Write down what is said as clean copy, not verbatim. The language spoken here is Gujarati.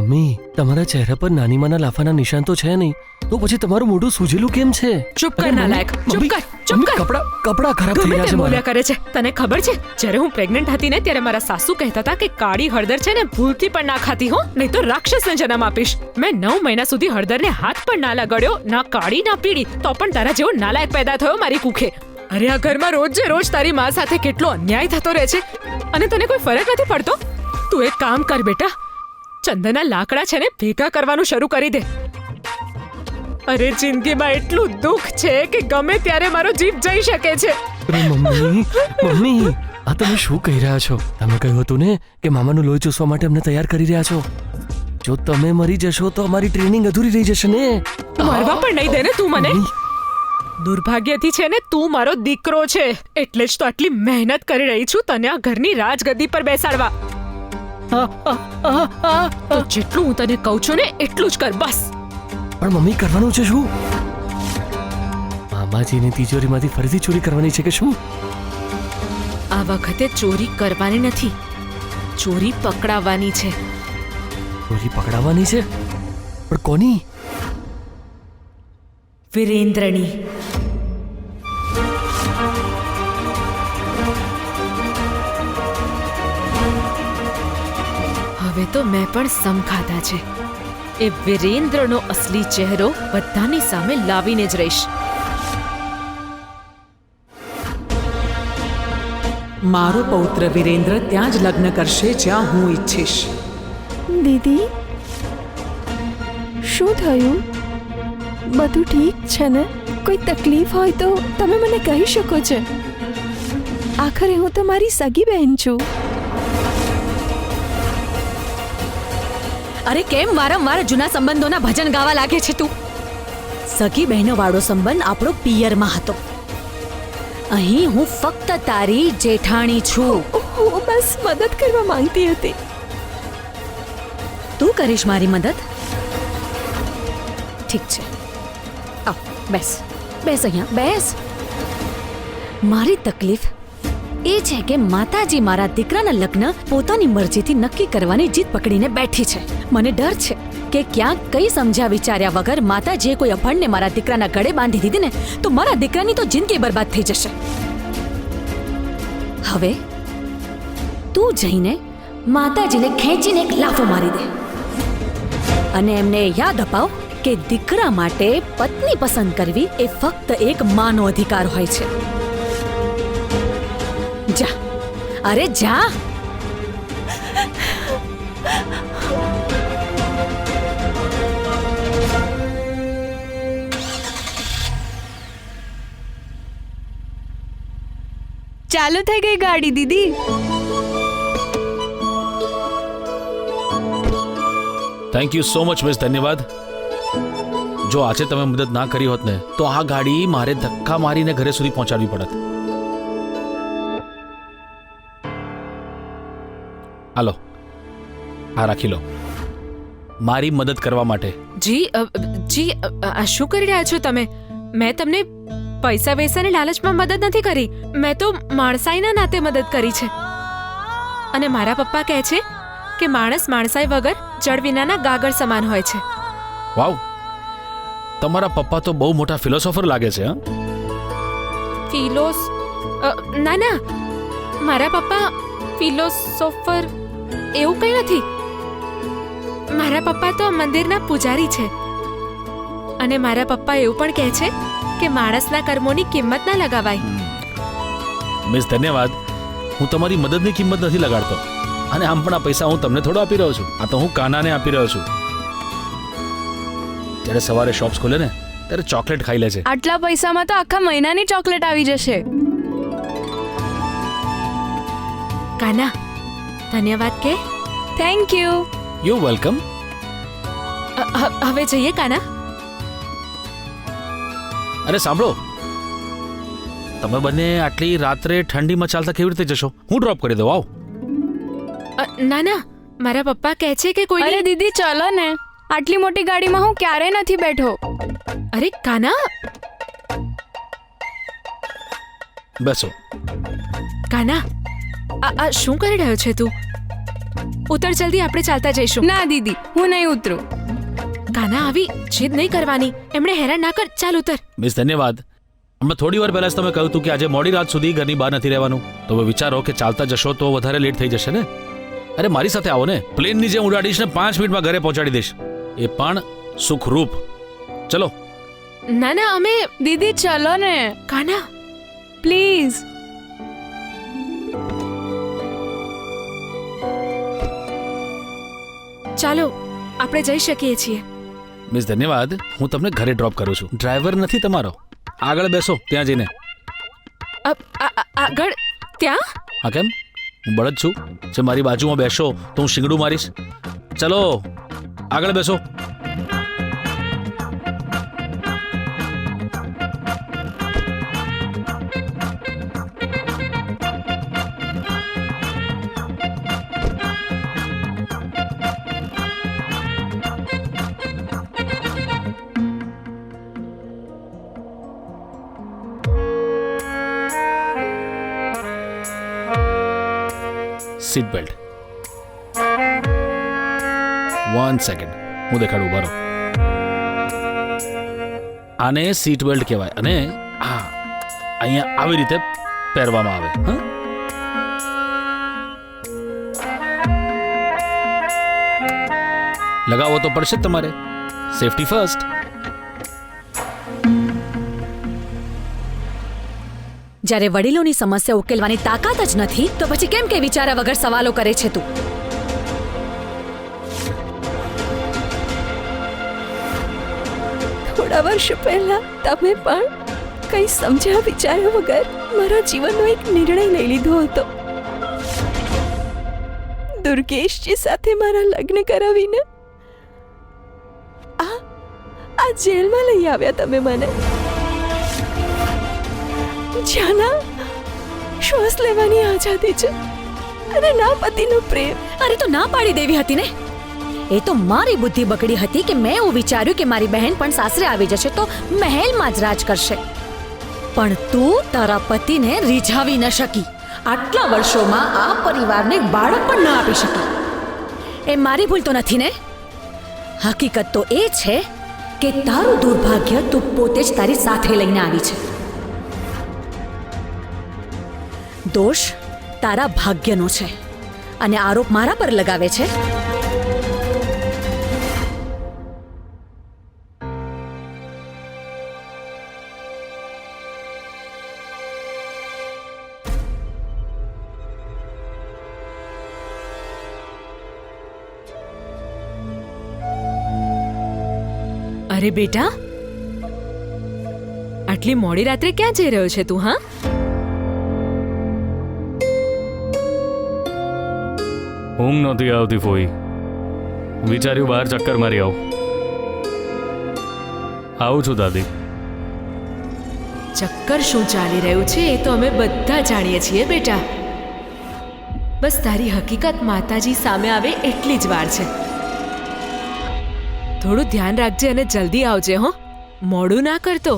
મમ્મી, તમારા ચહેરા પર નાની માના લાફાના નિશાન તો છે નહીં, તો પછી તમારું મોઢું સૂજેલું કેમ છે? ચૂપ કર નાલાયક, ચૂપ કર, ચૂપ કર. કપડા ખરાબ થઈ ગમે રહ્યા તે છે બોલ્યા મારા. કરે છે. તને ખબર છે, જ્યારે હું પ્રેગ્નન્ટ હતી ને ત્યારે મારા સાસુ કહેતા હતા કે કાળી હળદર છે ને ભૂલથી પણ ના ખાતી હો, નહીં તો રાક્ષસને જન્મ આપીશ. મેં 9 મહિના સુધી હળદરને હાથ પણ ના લગાડ્યો, ના કાળી ના પીળી, તો પણ તારા જેવો નાલાયક પેદા થયો મારી કુખે. અરે આ ઘરમાં રોજે રોજ તારી માં સાથે કેટલો અન્યાય થતો રહે છે અને તને કોઈ ફરક નથી પડતો. તું એક કામ કર બેટા, ચંદનના લાકડા છે ને ભેગા કરવાનું શરૂ કરી દે. અરે જિંદગીમાં એટલું દુઃખ છે કે ગમે ત્યારે મારો જીવ જઈ શકે છે. અરે મમ્મી, આ તમે શું કહી રહ્યા છો? તમે કહ્યું હતું ને કે મામાનું લોહી ચૂસવા માટે અમને તૈયાર કરી રહ્યા છો. જો તમે મરી જશો તો અમારી ટ્રેનિંગ અધૂરી રહી જશે ને. મરવા પણ નહીં દે ને તું મને. દુર્ભાગ્યથી છે ને તું મારો દીકરો છે, એટલે જ તો આટલી મહેનત કરી રહી છું તને આ ઘરની રાજગદ્દી પર બેસાડવા. તો જેટલું હું તને કહું છું ને એટલું જ કર બસ. પણ મમ્મી, કરવાનું છે શું? મામાજીની તિજોરીમાંથી ફરીથી ચોરી કરવાની છે કે શું? આ વખતે ચોરી કરવાની નથી, ચોરી પકડાવવાની છે. ચોરી પકડાવવાની છે? પણ કોની? વિરેન્દ્રની. હવે તો મેં પણ સમ ખાધા છે. એ વિરેન્દ્રનો અસલી ચહેરો બધાની સામે લાવીને જ રહીશ. મારો પૌત્ર વિરેન્દ્ર ત્યાં જ લગ્ન કરશે જ્યાં હું ઈચ્છીશ. દીદી, શું થયું? બધું ઠીક છે ને? કોઈ તકલીફ હોય તો તમે મને કહી શકો છો. આખરે હું તમારી સગી બહેન છું. અરે કેમ વારંવાર જૂના સંબંધોના ભજન ગાવા લાગે છે તું? સગી બહેનો વાળો સંબંધ આપણો પિયરમાં હતો. અહીં હું ફક્ત તારી જેઠાણી છું. હું બસ મદદ કરવા માંગતી હતી. તું કરીશ મારી મદદ? ઠીક છે, આવ બેસ, બેસ અહીંયા બેસ. મારી તકલીફ એ છે કે માતાજી મારા દીકરાના લગ્ન પોતાની મરજીથી નક્કી કરવાની જીદ પકડીને બેઠી છે. મને ડર છે કે ક્યાંક કઈ સમજ્યા વિચાર્યા વગર માતાજીએ કોઈ અભણને મારા દીકરાના ગળે બાંધી દીધી ને તો મારા દીકરાની તો જિંદગી બરબાદ થઈ જશે. હવે તું જઈને માતાજીને ખેંચીને એક લાફો મારી દે અને એમને યાદ અપાવ કે દીકરા માટે પત્ની પસંદ કરવી એ ફક્ત એક માનો અધિકાર હોય છે. જા, અરે જા. ચાલુ થઈ ગઈ ગાડી દીદી. Thank you so much miss, ધન્યવાદ. જો આજે તમે મદદ ના કરી હોત ને તો આ ગાડી મારે ધક્કા મારીને ઘરે સુધી પહોંચાડવી પડત. હાલો, આ રાખી લો મારી મદદ કરવા માટે. જી, આ શું કરી રહ્યા છો તમે? મેં તમને પૈસા વૈસાની લાલચમાં મદદ નથી કરી. મેં તો માણસાઈના નાતે મદદ કરી છે. અને મારા પપ્પા કહે છે કે માણસ માણસાઈ વગર જળ વિનાના ગાગર સમાન હોય છે. વાવ, તમારા પપ્પા તો બહુ મોટા ફિલોસોફર લાગે છે. ના ના, મારા પપ્પા ફિલોસોફર એવું કંઈ નથી. મારા પપ્પા તો મંદિરના પૂજારી છે. અને મારા પપ્પા એવું પણ કહે છે કે માણસના કર્મોની કિંમત ના લગાવાય. મિસ ધન્યવાદ, હું તમારી મદદની કિંમત નથી લગાડતો. અને આમ પણ આ પૈસા હું તમને થોડો આપી રહ્યો છું, આ તો હું કાનાને આપી રહ્યો છું. જ્યારે સવારે શોપ્સ ખોલે ને ત્યારે ચોકલેટ ખાઈ લે છે. આટલા પૈસામાં તો આખા મહિનાની ચોકલેટ આવી જશે. કાના, ધન્યવાદ કે. Thank you. You welcome. હવે જઈએ કાના. અરે સાંભળો, તમે બંને આટલી રાત્રે ઠંડીમાં ચાલતા કેવી રીતે જશો? હું ડ્રોપ કરી દઉં. આવ. ના ના, મારા પપ્પા કહે છે કે કોઈ. અરે દીદી ચલો ને, આટલી મોટી ગાડીમાં હું ક્યારેય નથી બેઠો. અરે કાના. બેસો. કાના, આ શું કરી રહ્યો છે તું? ઉતર જલ્દી, આપણે ચાલતા જઈશું. ના દીદી, હું નહીં ઉતરું. કાના આવી જીદ નહીં કરવાની, એમણે હેરાન ના કર. ચાલ ઉતર. મિસ ધન્યવાદ, હમણાં થોડી વાર પહેલા જ તમે કહ્યું હતું કે આજે મોડી રાત સુધી ઘરની બહાર નથી રહેવાનું. તો હવે વિચારો કે ચાલતા જશો તો વધારે લેટ થઈ જશે ને. અરે મારી સાથે આવો ને, પ્લેનની જેમ ઉડાડીશ ને 5 મિનિટમાં ઘરે પહોંચાડી દઈશ, એ પણ સુખરૂપ. ચલો. ના ના, અમે દીદી ચલો ને કાના. પ્લીઝ. ચાલો, આપણે જઈ શકીએ છીએ. મિસ ધન્યવાદ, હું તમને ઘરે ડ્રોપ કરું છું. ડ્રાઈવર નથી તમારો. આગળ બેસો ત્યાં જઈને. આગળ ત્યાં? હા કેમ, હું બળદ છું જે મારી બાજુમાં બેસો તો હું શીંગડું મારીશ. ચલો આગળ બેસો. Seat belt. 1 સેકન્ડ, હું દેખાડું, ઉભા રહો. આને સીટ બેલ્ટ કહેવાય અને હા, અહીંયા આવી રીતે પહેરવામાં આવે. હા, લગાવો તો પડશે જ તમારે. Safety first. જ્યારે વડીલોની સમસ્યા ઉકેલવાની તાકાત જ નથી તો પછી કેમ કે વિચાર્યા વગર સવાલો કરે છે તું? થોડા વર્ષો પહેલા તમે પણ કંઈ સમજ્યા વિચાર્યા વગર મારા જીવનનો એક નિર્ણય લઈ લીધો હતો. દુર્ગેશજી સાથે મારા લગ્ન કરાવીને આ જેલમાં લઈ આવ્યા તમે મને. જાના શ્વાસ લેવાની આઝાદી છે અને ના પતિનો પ્રેમ. અરે તો ના પાડી દેવી હતી ને. એ તો મારી બુદ્ધિ બગડી હતી કે મેં એવું વિચાર્યું કે મારી બહેન પણ સાસરે આવી જશે તો મહેલમાં જ રાજ કરશે. પણ તું તારા પતિને રીઝાવી ન શકી. આટલા વર્ષોમાં આ પરિવારને બાળક પણ ન આપી શકી. એ મારી ભૂલ તો નથી ને? હકીકત તો એ છે કે તારું દુર્ભાગ્ય તું પોતે જ તારી સાથે લઈને આવી છે. દોષ તારા ભાગ્યનો છે અને આરોપ મારા પર લગાવે છે. અરે બેટા, આટલી મોડી રાત્રે ક્યાં જઈ રહ્યો છે તું? હા, ઊંઘ નહોતી આવતી ફોઈ, વિચાર્યું બહાર ચક્કર મારી આવું છું દાદી. ચક્કર શું ચાલી રહ્યું છે એ તો અમે બધા જાણીએ છીએ બેટા. બસ તારી હકીકત માતાજી સામે આવે એટલી જ વાર છે. થોડું ધ્યાન રાખજે અને જલ્દી આવજે હો, મોડું ના કરતો.